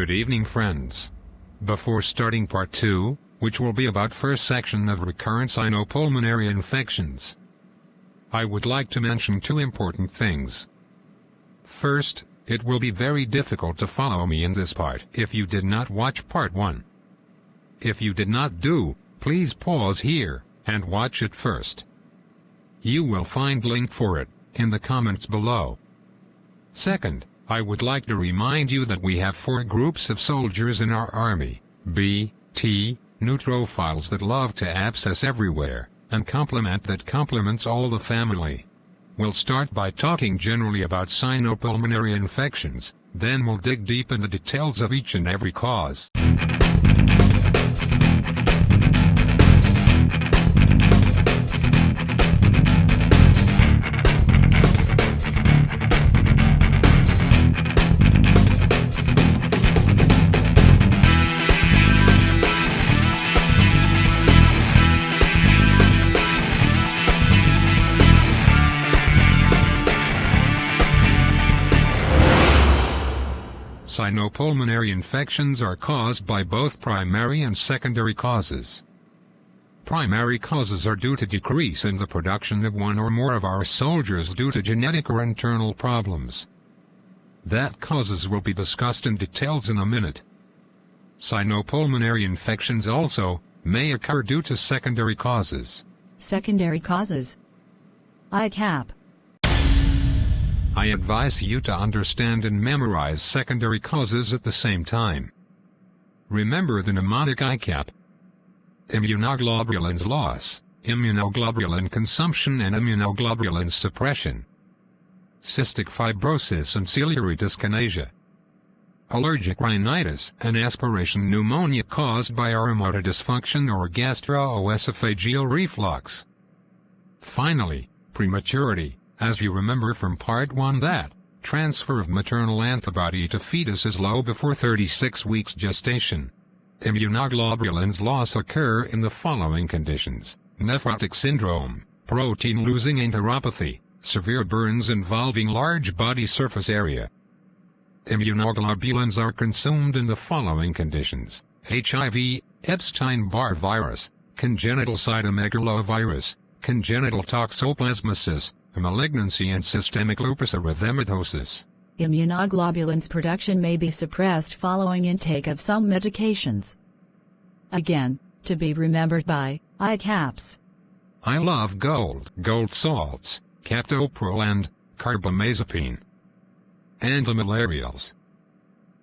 Good evening, friends. Before starting part 2, which will be about first section of recurrent sinopulmonary infections, I would like to mention two important things. First, it will be very difficult to follow me in this part if you did not watch part 1. If you did not do, please pause here and watch it first. You will find link for it in the comments below. Second, I would like to remind you that we have 4 groups of soldiers in our army: B, T, neutrophiles that love to abscess everywhere, and complement that complements all the family. We'll start by talking generally about sinopulmonary infections, then we'll dig deep in the details of each and every cause. Sinopulmonary infections are caused by both primary and secondary causes. Primary causes are due to decrease in the production of one or more of our soldiers due to genetic or internal problems. That causes will be discussed in details in a minute. Sinopulmonary infections also may occur due to secondary causes. Secondary causes. ICAP. I advise you to understand and memorize secondary causes at the same time. Remember the mnemonic ICAP: immunoglobulins loss, immunoglobulin consumption and immunoglobulin suppression, cystic fibrosis and ciliary dyskinesia, allergic rhinitis and aspiration pneumonia caused by aromatic dysfunction or gastroesophageal reflux. Finally, prematurity. As you remember from part 1 that transfer of maternal antibody to fetus is low before 36 weeks gestation. Immunoglobulins loss occur in the following conditions: nephrotic syndrome, protein-losing enteropathy, severe burns involving large body surface area. Immunoglobulins are consumed in the following conditions: HIV, Epstein-Barr virus, congenital cytomegalovirus, congenital toxoplasmosis, a malignancy, and systemic lupus erythematosus. Immunoglobulins production may be suppressed following intake of some medications. Again, to be remembered by ICAPs. I love gold salts, captopril and carbamazepine. Antimalarials.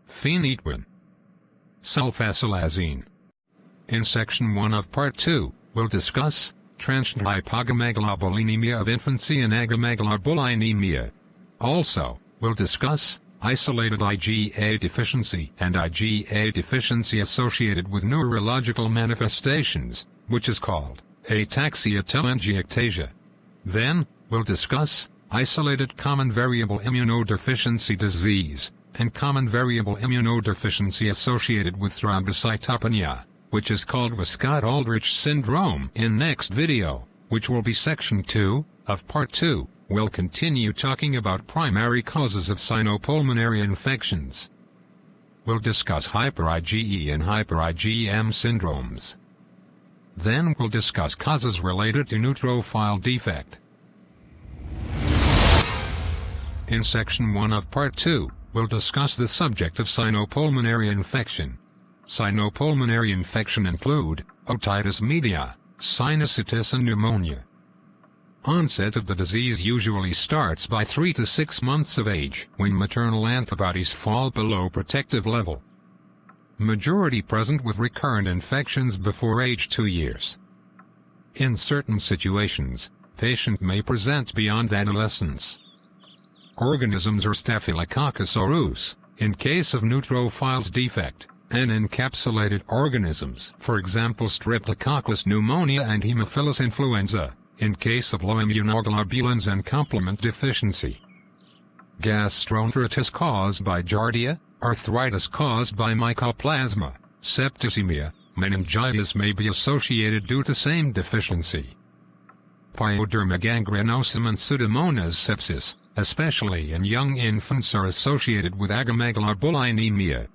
Phenytoin. Sulfasalazine. In section 1 of part 2, we'll discuss transient hypogammaglobulinemia of infancy and agammaglobulinemia. Also, we'll discuss isolated IgA deficiency and IgA deficiency associated with neurological manifestations, which is called Ataxia telangiectasia. Then, we'll discuss isolated common variable immunodeficiency disease and common variable immunodeficiency associated with thrombocytopenia, which is called Wiskott-Aldrich syndrome, in next video, which will be section 2 of part 2. We'll continue talking about primary causes of sinopulmonary infections. We'll discuss hyper-IgE and hyper-IgM syndromes. Then we'll discuss causes related to neutrophil defect. In section 1 of part 2, we'll discuss the subject of sinopulmonary infection. Sinopulmonary infection include otitis media, sinusitis and pneumonia. Onset of the disease usually starts by 3 to 6 months of age when maternal antibodies fall below protective level. Majority present with recurrent infections before age 2 years. In certain situations, patient may present beyond adolescence. Organisms are Staphylococcus aureus, in case of neutrophils defect, and encapsulated organisms, for example Streptococcus pneumonia and Haemophilus influenza, in case of low immunoglobulins and complement deficiency. Gastroenteritis caused by Giardia, arthritis caused by Mycoplasma, septicemia, meningitis may be associated due to same deficiency. Pyoderma gangrenosum and Pseudomonas sepsis, especially in young infants, are associated with agammaglobulinemia.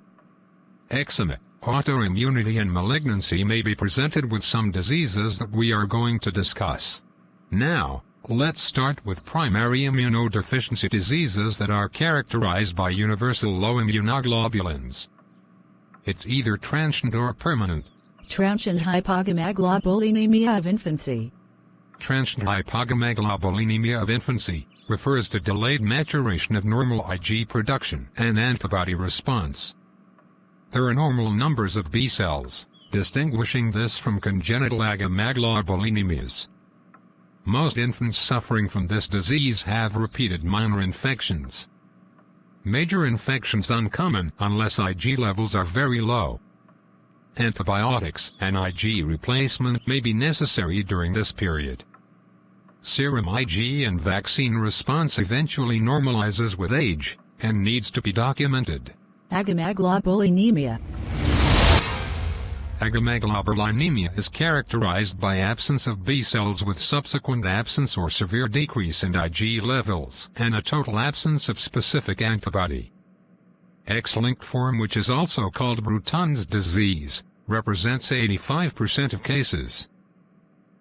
eczema, autoimmunity and malignancy may be presented with some diseases that we are going to discuss. Now, let's start with primary immunodeficiency diseases that are characterized by universal low immunoglobulins. It's either transient or permanent. Transient hypogammaglobulinemia of infancy. Transient hypogammaglobulinemia of infancy refers to delayed maturation of normal Ig production and antibody response. There are normal numbers of B cells, distinguishing this from congenital agammaglobulinemias. Most infants suffering from this disease have repeated minor infections. Major infections uncommon unless Ig levels are very low. Antibiotics and Ig replacement may be necessary during this period. Serum Ig and vaccine response eventually normalizes with age, and needs to be documented. Agammaglobulinemia. Agammaglobulinemia is characterized by absence of B cells with subsequent absence or severe decrease in Ig levels and a total absence of specific antibody. X-linked form, which is also called Bruton's disease, represents 85% of cases.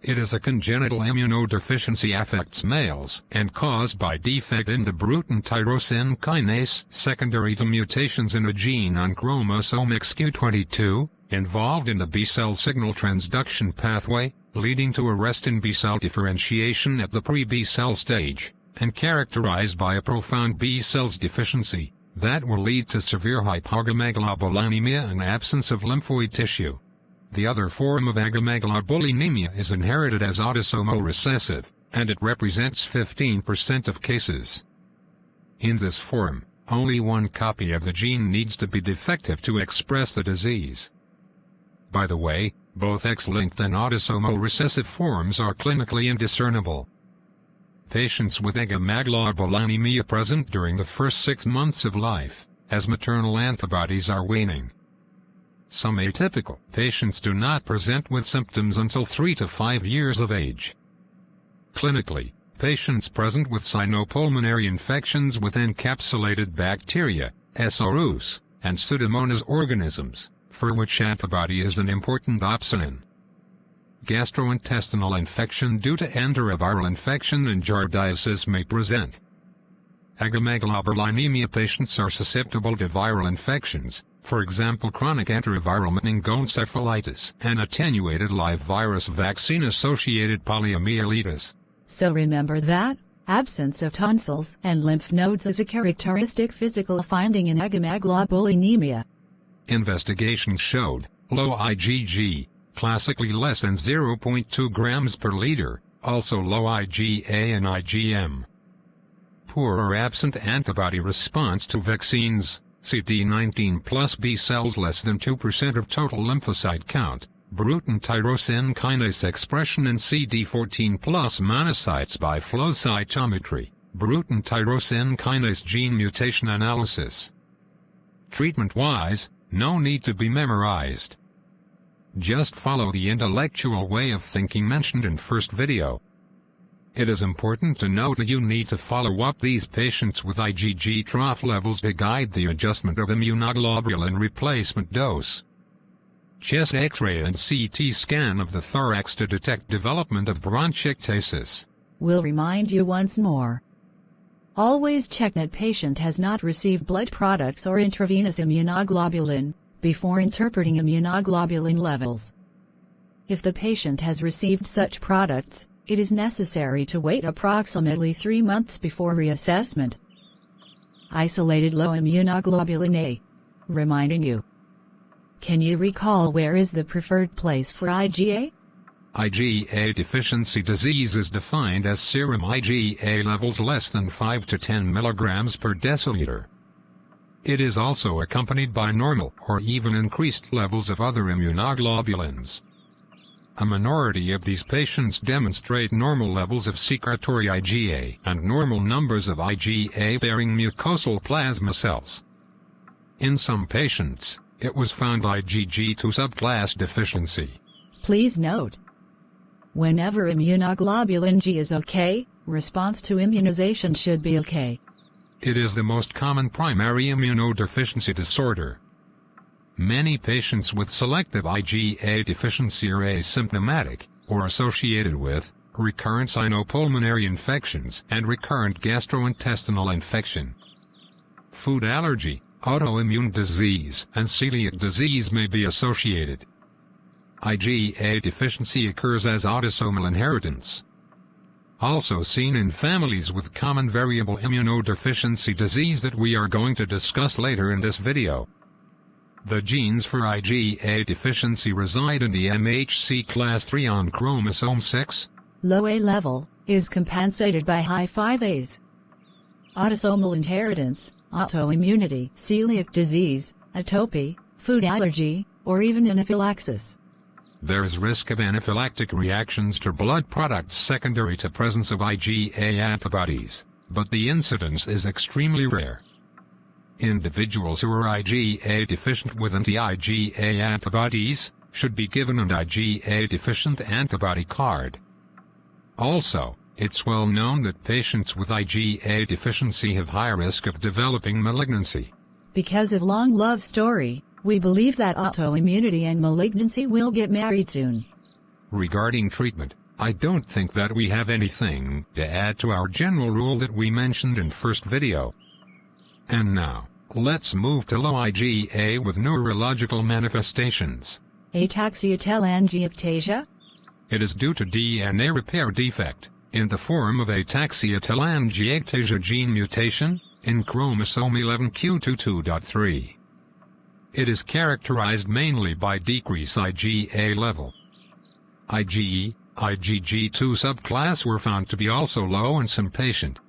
It is a congenital immunodeficiency, affects males, and caused by defect in the Bruton tyrosine kinase secondary to mutations in a gene on chromosome XQ22, involved in the B-cell signal transduction pathway, leading to arrest in B-cell differentiation at the pre-B cell stage, and characterized by a profound B cells deficiency that will lead to severe hypogammaglobulinemia and absence of lymphoid tissue. The other form of agammaglobulinemia is inherited as autosomal recessive, and it represents 15% of cases. In this form, only one copy of the gene needs to be defective to express the disease. By the way, both X-linked and autosomal recessive forms are clinically indiscernible. Patients with agammaglobulinemia present during the first 6 months of life, as maternal antibodies are waning. Some atypical patients do not present with symptoms until 3 to 5 years of age. Clinically, patients present with sinopulmonary infections with encapsulated bacteria, SRUs, and Pseudomonas organisms, for which antibody is an important opsonin. Gastrointestinal infection due to enteroviral infection and giardiasis may present. Agammaglobulinemia patients are susceptible to viral infections, for example chronic enteroviral meningoencephalitis and attenuated live virus vaccine-associated poliomyelitis. So remember that absence of tonsils and lymph nodes is a characteristic physical finding in agammaglobulinemia. Investigations showed low IgG, classically less than 0.2 grams per liter, also low IgA and IgM. Poor or absent antibody response to vaccines, CD19 plus B cells less than 2% of total lymphocyte count, Bruton tyrosine kinase expression and CD14 plus monocytes by flow cytometry, Bruton tyrosine kinase gene mutation analysis. Treatment-wise, no need to be memorized. Just follow the intellectual way of thinking mentioned in first video. It is important to note that you need to follow up these patients with IgG trough levels to guide the adjustment of immunoglobulin replacement dose. Chest X-ray and CT scan of the thorax to detect development of bronchiectasis. We'll remind you once more. Always check that patient has not received blood products or intravenous immunoglobulin before interpreting immunoglobulin levels. If the patient has received such products, it is necessary to wait approximately 3 months before reassessment. Isolated low immunoglobulin A. Reminding you. Can you recall where is the preferred place for IgA? IgA deficiency disease is defined as serum IgA levels less than 5 to 10 mg per deciliter. It is also accompanied by normal or even increased levels of other immunoglobulins. A minority of these patients demonstrate normal levels of secretory IgA and normal numbers of IgA-bearing mucosal plasma cells. In some patients, it was found IgG2 subclass deficiency. Please note, whenever immunoglobulin G is okay, response to immunization should be okay. It is the most common primary immunodeficiency disorder. Many patients with selective IgA deficiency are asymptomatic, or associated with, recurrent sinopulmonary infections and recurrent gastrointestinal infection. Food allergy, autoimmune disease, and celiac disease may be associated. IgA deficiency occurs as autosomal inheritance. Also seen in families with common variable immunodeficiency disease that we are going to discuss later in this video. The genes for IgA deficiency reside in the MHC class III on chromosome 6. Low A level is compensated by high 5As. Autosomal inheritance, autoimmunity, celiac disease, atopy, food allergy, or even anaphylaxis. There is risk of anaphylactic reactions to blood products secondary to presence of IgA antibodies, but the incidence is extremely rare. Individuals who are IgA deficient with anti-IgA antibodies should be given an IgA deficient antibody card. Also, it's well known that patients with IgA deficiency have high risk of developing malignancy. Because of long love story, we believe that autoimmunity and malignancy will get married soon. Regarding treatment, I don't think that we have anything to add to our general rule that we mentioned in first video. And now, let's move to low IgA with neurological manifestations. Ataxia telangiectasia? It is due to DNA repair defect, in the form of ataxia telangiectasia gene mutation, in chromosome 11q22.3. It is characterized mainly by decreased IgA level. IgE, IgG2 subclass were found to be also low in some patients,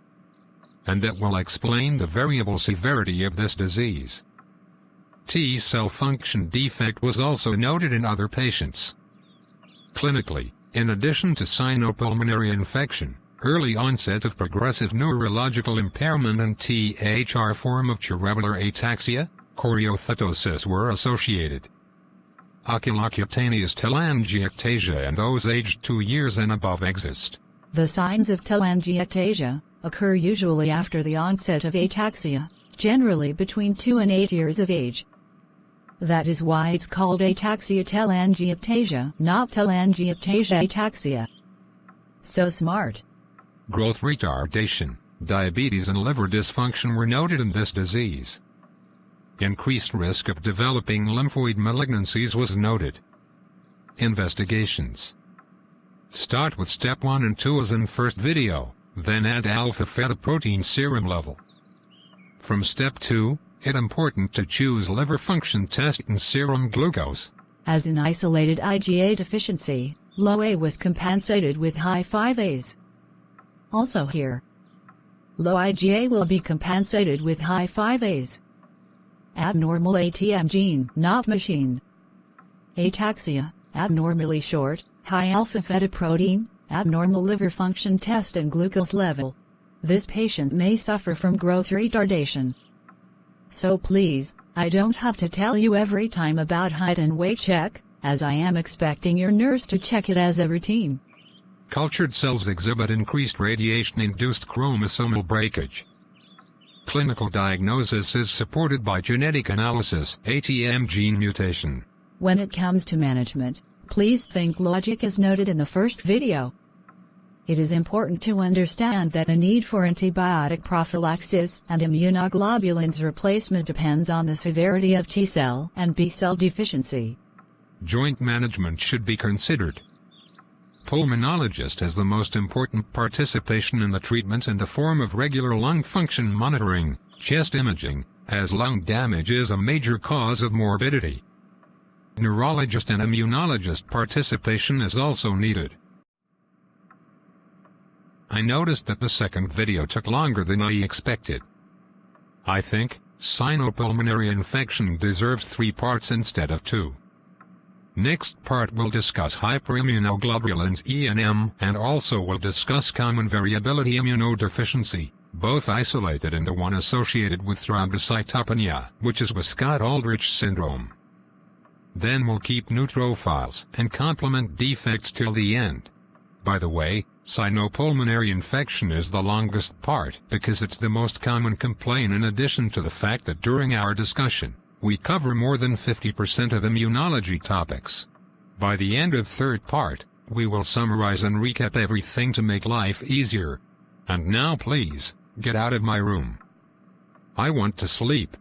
and that will explain the variable severity of this disease. T-cell function defect was also noted in other patients. Clinically, in addition to sinopulmonary infection, early onset of progressive neurological impairment and THR form of cerebellar ataxia, choreoathetosis were associated. Oculocutaneous telangiectasia and those aged 2 years and above exist. The signs of telangiectasia occur usually after the onset of ataxia, generally between 2 and 8 years of age. That is why it's called ataxia telangiectasia, not telangiectasia ataxia. So smart. Growth retardation, diabetes and liver dysfunction were noted in this disease. Increased risk of developing lymphoid malignancies was noted. Investigations. Start with step 1 and 2 as in first video, then add alpha-fetoprotein serum level. From step 2, it's important to choose liver function test and serum glucose. As in isolated IgA deficiency, low A was compensated with high 5As. Also here, low IgA will be compensated with high 5As. Abnormal ATM gene, not machine. Ataxia, abnormally short, high alpha-fetoprotein, abnormal liver function test and glucose level. This patient may suffer from growth retardation. So please, I don't have to tell you every time about height and weight check, as I am expecting your nurse to check it as a routine. Cultured cells exhibit increased radiation-induced chromosomal breakage. Clinical diagnosis is supported by genetic analysis, ATM gene mutation. When it comes to management, please think logic as noted in the first video. It is important to understand that the need for antibiotic prophylaxis and immunoglobulins replacement depends on the severity of T-cell and B-cell deficiency. Joint management should be considered. Pulmonologist has the most important participation in the treatment in the form of regular lung function monitoring, chest imaging, as lung damage is a major cause of morbidity. Neurologist and immunologist participation is also needed. I noticed that the second video took longer than I expected. I think sinopulmonary infection deserves 3 parts instead of 2. Next part will discuss hyperimmunoglobulins E and M, and also will discuss common variability immunodeficiency, both isolated and the one associated with thrombocytopenia, which is Wiskott-Aldrich syndrome. Then we'll keep neutrophiles and complement defects till the end. By the way, sinopulmonary infection is the longest part because it's the most common complaint, in addition to the fact that during our discussion, We cover more than 50% of immunology topics. By the end of third part, we will summarize and recap everything to make life easier. And now please, get out of my room. I want to sleep.